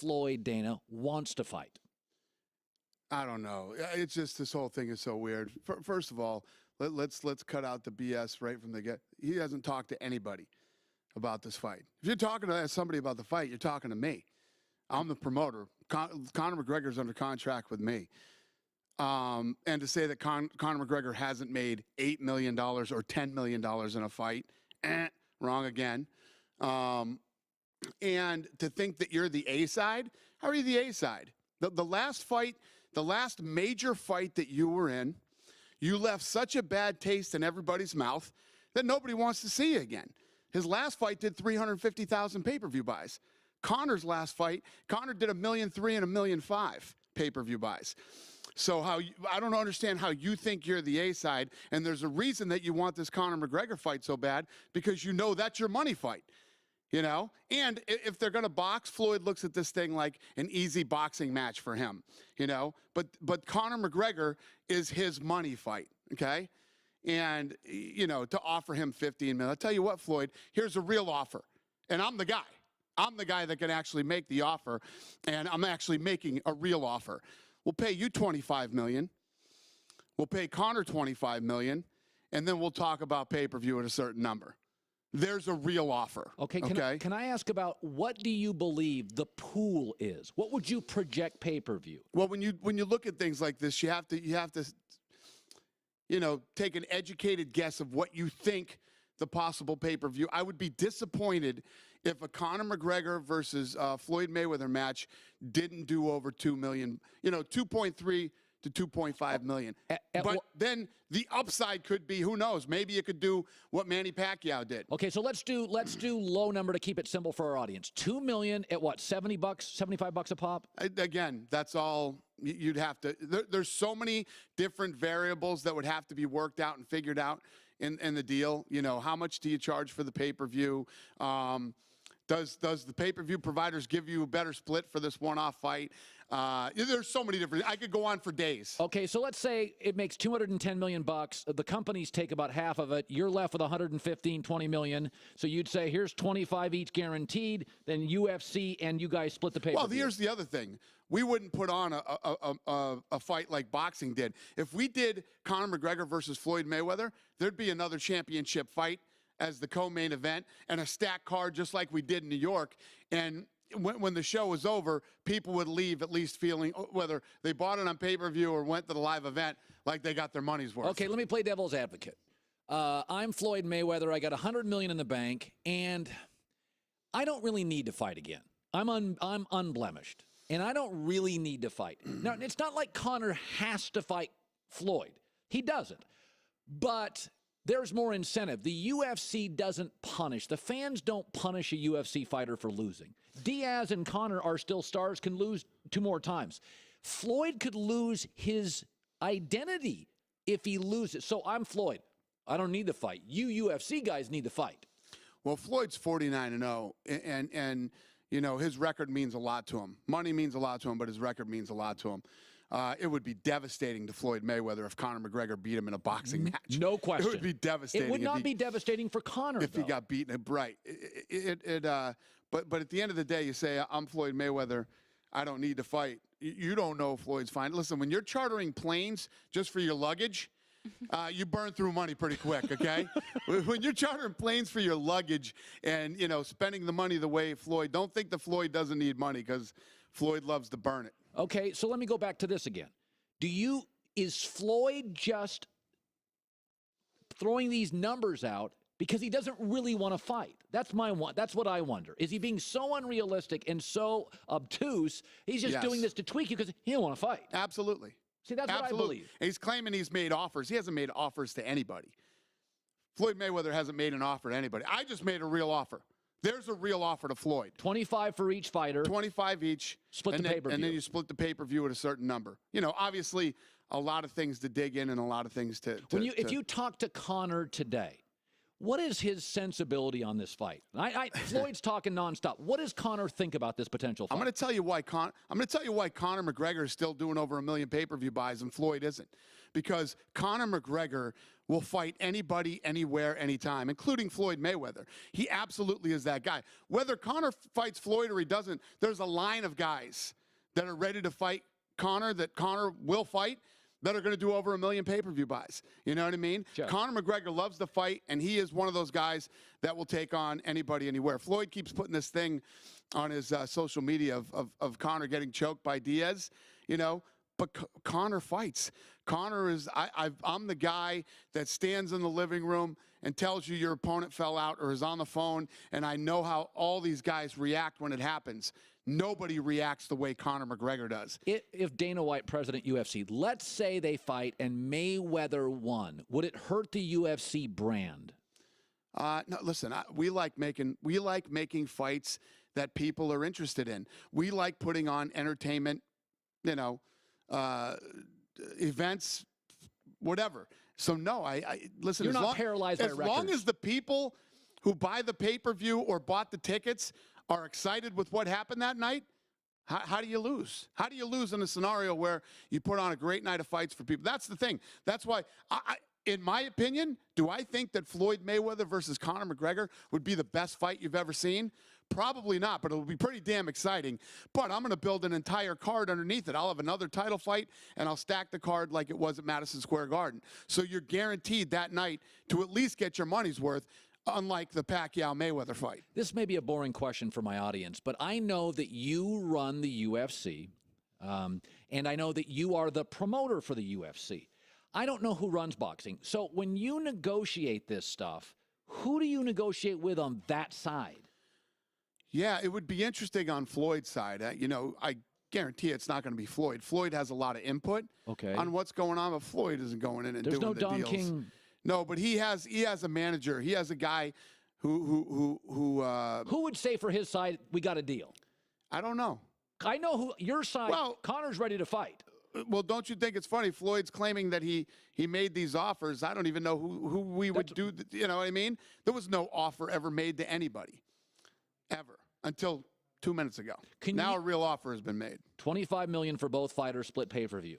Floyd, Dana, wants to fight? I don't know. It's just this whole thing is so weird. First of all, let's cut out the BS right from the get. He hasn't talked to anybody about this fight. If you're talking to somebody about the fight, you're talking to me. I'm the promoter. Conor McGregor's under contract with me. And to say that Conor McGregor hasn't made $8 million or $10 million in a fight, wrong again. And to think that you're the A side, how are you the A side? The last fight, the last major fight that you were in, you left such a bad taste in everybody's mouth that nobody wants to see you again. His last fight did 350,000 pay-per-view buys. Conor's last fight, Conor did 1.3 million and 1.5 million pay-per-view buys. So I don't understand how you think you're the A side, and there's a reason that you want this Conor McGregor fight so bad, because you know that's your money fight. You know, and if they're going to box, Floyd looks at this thing like an easy boxing match for him, you know, but Conor McGregor is his money fight. Okay. And, you know, to offer him 15 million, I'll tell you what, Floyd, here's a real offer. And I'm the guy. I'm the guy that can actually make the offer. And I'm actually making a real offer. We'll pay you 25 million. We'll pay Conor 25 million. And then we'll talk about pay-per-view at a certain number. There's a real offer. Okay, can I ask about what do you believe the pool is? What would you project pay-per-view? Well, when you look at things like this, you have to you know, take an educated guess of what you think the possible pay-per-view. I would be disappointed if a Conor McGregor versus Floyd Mayweather match didn't do over 2 million, you know, 2.3 to 2.5 million. But then the upside could be, who knows, maybe it could do what Manny Pacquiao did. Okay, so let's do low number to keep it simple for our audience. 2 million at what, $70, $75 a pop? Again, that's all you'd have to, there's so many different variables that would have to be worked out and figured out in the deal. You know, how much do you charge for the pay-per-view? Does the pay-per-view providers give you a better split for this one-off fight? There's so many different, I could go on for days. Okay, so let's say it makes $210 million. The companies take about half of it. You're left with 115, 20 million. So you'd say, here's 25 each guaranteed. Then UFC and you guys split the pay-per-view. Well, here's the other thing. We wouldn't put on a fight like boxing did. If we did Conor McGregor versus Floyd Mayweather, there'd be another championship fight as the co-main event and a stacked card just like we did in New York. And when the show was over, people would leave at least feeling, whether they bought it on pay-per-view or went to the live event, like they got their money's worth. Okay, let me play devil's advocate. I'm Floyd Mayweather. I got $100 million in the bank, and I don't really need to fight again. I'm unblemished, and I don't really need to fight. Now, it's not like Conor has to fight Floyd. He doesn't. But there's more incentive. The UFC doesn't punish. The fans don't punish a UFC fighter for losing. Diaz and Conor are still stars, can lose 2 more times. Floyd could lose his identity if he loses. So I'm Floyd. I don't need to fight. You UFC guys need to fight. Well, Floyd's 49-0, and you know, his record means a lot to him. Money means a lot to him, but his record means a lot to him. It would be devastating to Floyd Mayweather if Conor McGregor beat him in a boxing match. No question. It would be devastating. It would not be devastating for Conor, if he got beaten. Right. But at the end of the day, you say, I'm Floyd Mayweather. I don't need to fight. You don't know if Floyd's fine. Listen, when you're chartering planes just for your luggage, you burn through money pretty quick, okay? When you're chartering planes for your luggage and, you know, spending the money the way Floyd, don't think that Floyd doesn't need money, because Floyd loves to burn it. Okay, so let me go back to this again. Is Floyd just throwing these numbers out because he doesn't really want to fight? That's what I wonder. Is he being so unrealistic and so obtuse, he's just doing this to tweak you because he don't want to fight? Absolutely. See, that's what I believe. And he's claiming he's made offers. He hasn't made offers to anybody. Floyd Mayweather hasn't made an offer to anybody. I just made a real offer. There's a real offer to Floyd. 25 for each fighter. 25 each. Split the pay-per-view. And then you split the pay-per-view at a certain number. You know, obviously, a lot of things to dig in and a lot of things to if you talk to Conor today, what is his sensibility on this fight? Floyd's talking nonstop. What does Conor think about this potential fight? I'm going to tell you why Conor McGregor is still doing over 1 million pay-per-view buys and Floyd isn't. because Conor McGregor will fight anybody, anywhere, anytime, including Floyd Mayweather. He absolutely is that guy. Whether Conor fights Floyd or he doesn't, there's a line of guys that are ready to fight Conor, that Conor will fight, that are going to do over 1 million pay-per-view buys. You know what I mean? Sure. Conor McGregor loves to fight, and he is one of those guys that will take on anybody, anywhere. Floyd keeps putting this thing on his social media of Conor getting choked by Diaz, you know, but Conor fights. Conor is, I'm the guy that stands in the living room and tells you your opponent fell out or is on the phone, and I know how all these guys react when it happens. Nobody reacts the way Conor McGregor does. If Dana White, president UFC, let's say they fight and Mayweather won, would it hurt the UFC brand? No, listen, we like making fights that people are interested in. We like putting on entertainment, you know, events, whatever. So no, I listen. You're not paralyzed by records. As long as the people who buy the pay-per-view or bought the tickets are excited with what happened that night, how do you lose? How do you lose in a scenario where you put on a great night of fights for people? That's the thing. That's why, in my opinion, do I think that Floyd Mayweather versus Conor McGregor would be the best fight you've ever seen? Probably not, but it'll be pretty damn exciting. But I'm going to build an entire card underneath it. I'll have another title fight, and I'll stack the card like it was at Madison Square Garden. So you're guaranteed that night to at least get your money's worth, unlike the Pacquiao-Mayweather fight. This may be a boring question for my audience, but I know that you run the UFC, and I know that you are the promoter for the UFC. I don't know who runs boxing. So when you negotiate this stuff, who do you negotiate with on that side? Yeah, it would be interesting on Floyd's side. You know, I guarantee it's not going to be Floyd. Floyd has a lot of input on what's going on, but Floyd isn't going in and doing the deals. There's no Don King. No, but he has a manager. He has a guy who would say for his side, we got a deal? I don't know. I know who your side. Well, Conor's ready to fight. Well, don't you think it's funny? Floyd's claiming that he made these offers. I don't even know who we would do. You know what I mean? There was no offer ever made to anybody, ever, until 2 minutes ago. Now a real offer has been made. $25 million for both fighters, split pay-per-view.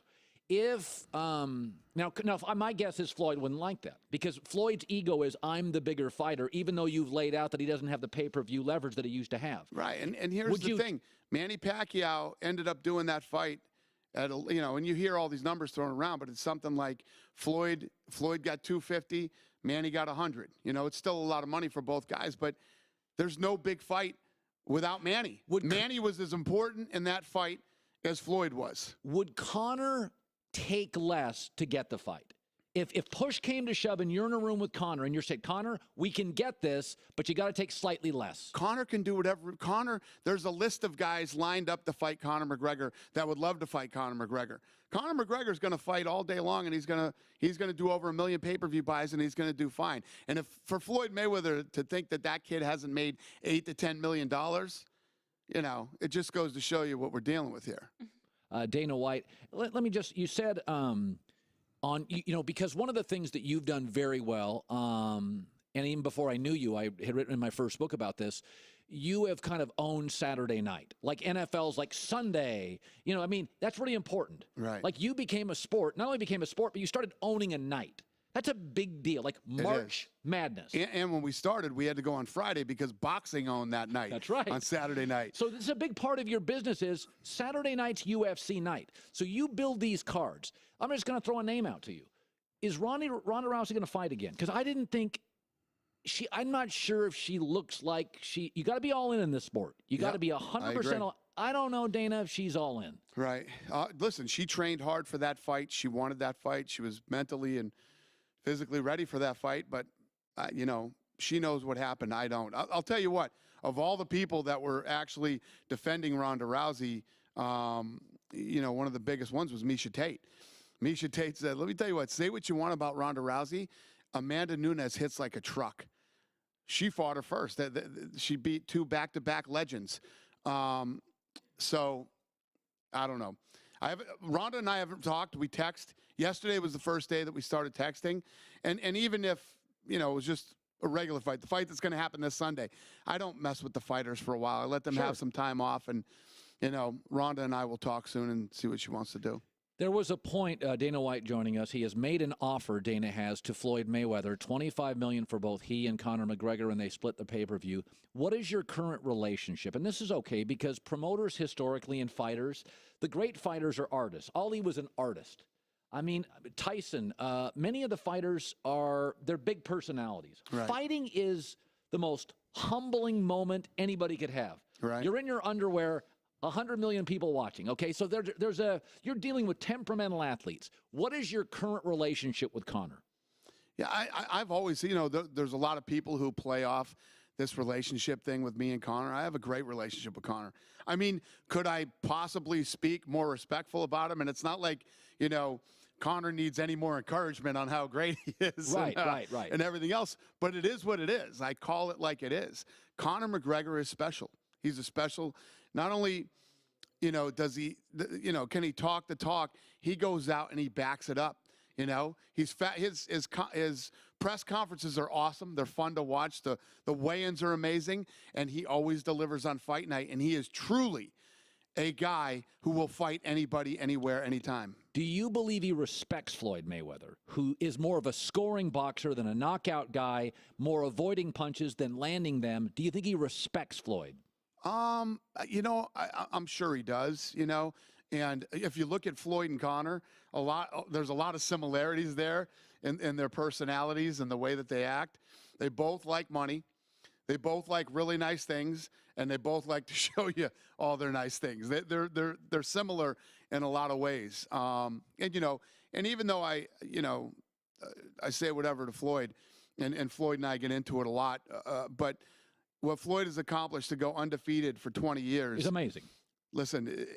If now, my guess is Floyd wouldn't like that, because Floyd's ego is I'm the bigger fighter, even though you've laid out that he doesn't have the pay-per-view leverage that he used to have. Right, and here's the thing: Manny Pacquiao ended up doing that fight at you know, and you hear all these numbers thrown around, but it's something like Floyd got 250, Manny got 100. You know, it's still a lot of money for both guys, but there's no big fight without Manny. Manny was as important in that fight as Floyd was. Would Conor take less to get the fight? If push came to shove and you're in a room with Conor and you're saying, Conor, we can get this, but you got to take slightly less. Conor can do whatever. Conor, there's a list of guys lined up to fight Conor McGregor that would love to fight Conor McGregor. Conor McGregor is going to fight all day long, and he's going to do over 1 million pay-per-view buys, and he's going to do fine. And if for Floyd Mayweather to think that kid hasn't made $8 to $10 million, you know, it just goes to show you what we're dealing with here. Dana White, let me just, you said because one of the things that you've done very well, and even before I knew you, I had written in my first book about this, you have kind of owned Saturday night. Like NFL's like Sunday. You know, I mean, that's really important. Right. Like you became a sport, not only became a sport, but you started owning a night. That's a big deal, like March Madness. And when we started, we had to go on Friday because boxing owned that night. That's right. On Saturday night. So this is a big part of your business is Saturday night's UFC night. So you build these cards. I'm just going to throw a name out to you. Is Ronda Rousey going to fight again? Because I didn't think I'm not sure if she looks like you got to be all in this sport. You got to be 100% all. I don't know, Dana, if she's all in. Right. Listen, she trained hard for that fight. She wanted that fight. She was mentally and physically ready for that fight, but, you know, she knows what happened. I don't. I'll tell you what, of all the people that were actually defending Ronda Rousey, you know, one of the biggest ones was Miesha Tate. Miesha Tate said, let me tell you what, say what you want about Ronda Rousey, Amanda Nunes hits like a truck. She fought her first. She beat 2 back-to-back legends. So, I don't know. Ronda and I haven't talked. We text. Yesterday was the first day that we started texting. And even if, you know, it was just a regular fight, the fight that's going to happen this Sunday, I don't mess with the fighters for a while. I let them have some time off. And, you know, Ronda and I will talk soon and see what she wants to do. There was a point, Dana White joining us. He has made an offer, Dana has, to Floyd Mayweather, $25 million for both he and Conor McGregor, and they split the pay-per-view. What is your current relationship? And this is okay because promoters historically and fighters, the great fighters are artists. Ali was an artist. I mean, Tyson, many of the fighters they're big personalities. Right. Fighting is the most humbling moment anybody could have. Right. You're in your underwear. 100 million people watching. Okay, so you're dealing with temperamental athletes. What is your current relationship with Conor? Yeah, I've always, there's a lot of people who play off this relationship thing with me and Conor. I have a great relationship with Conor. I mean, could I possibly speak more respectful about him? And it's not like, Conor needs any more encouragement on how great he is. Right. And everything else. But it is what it is. I call it like it is. Conor McGregor is special. He's a special, not only, does he, can he talk the talk? He goes out and he backs it up. He's fat. His press conferences are awesome. They're fun to watch. The weigh-ins are amazing, and he always delivers on fight night. And he is truly a guy who will fight anybody, anywhere, anytime. Do you believe he respects Floyd Mayweather, who is more of a scoring boxer than a knockout guy, more avoiding punches than landing them? Do you think he respects Floyd? I'm sure he does, and if you look at Floyd and Conor, there's a lot of similarities there in their personalities and the way that they act. They both like money. They both like really nice things, and they both like to show you all their nice things. They're similar in a lot of ways. And even though I say whatever to Floyd, and Floyd and I get into it a lot, but what Floyd has accomplished to go undefeated for 20 years is amazing. Listen,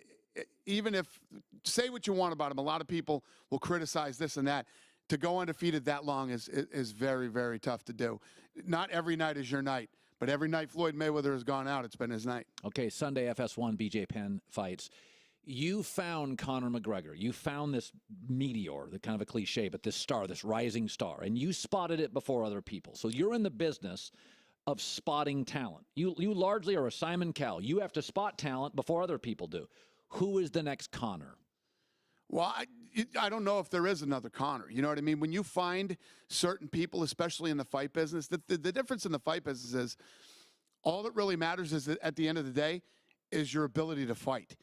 even if, say what you want about him, a lot of people will criticize this and that. To go undefeated that long is very, very tough to do. Not every night is your night, but every night Floyd Mayweather has gone out, it's been his night. Okay, Sunday FS1 BJ Penn fights. You found Conor McGregor. You found this meteor, the kind of a cliche, but this star, this rising star, and you spotted it before other people. So you're in the business of spotting talent. You largely are a Simon Cowell. You have to spot talent before other people do. Who is the next Conor? Well, I don't know if there is another Conor. You know what I mean? When you find certain people, especially in the fight business, the difference in the fight business is all that really matters is that at the end of the day is your ability to fight.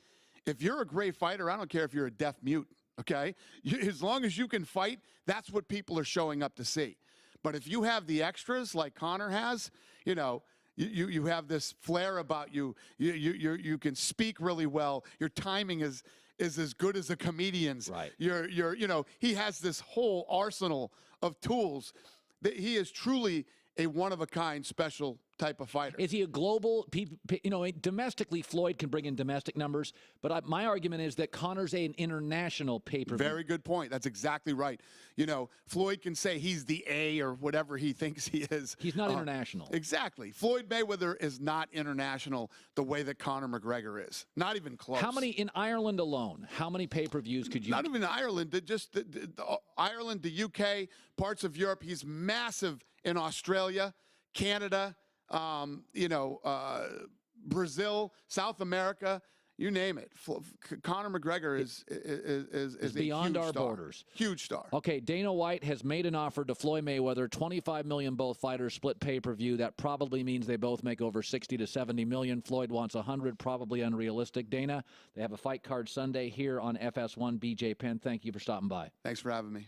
If you're a great fighter, I don't care if you're a deaf mute, okay? As long as you can fight, that's what people are showing up to see. But if you have the extras like Conor has, you have this flair about you. You can speak really well. Your timing is as good as a comedian's. Right. He has this whole arsenal of tools. That he is truly a one-of-a-kind special type of fighter. Is he a global, domestically, Floyd can bring in domestic numbers, but my argument is that Conor's an international pay-per-view. Very good point. That's exactly right. Floyd can say he's the A or whatever he thinks he is. He's not international. Exactly. Floyd Mayweather is not international the way that Conor McGregor is. Not even close. How many, in Ireland alone, how many pay-per-views could you... Not even Ireland, just Ireland, the UK, parts of Europe. He's massive in Australia, Canada, Brazil, South America, you name it. Conor McGregor is beyond our borders. Huge star. Okay, Dana White has made an offer to Floyd Mayweather, $25 million both fighters, split pay-per-view. That probably means they both make over $60 to $70 million. Floyd wants $100, probably unrealistic. Dana, they have a fight card Sunday here on FS1 BJ Penn. Thank you for stopping by. Thanks for having me.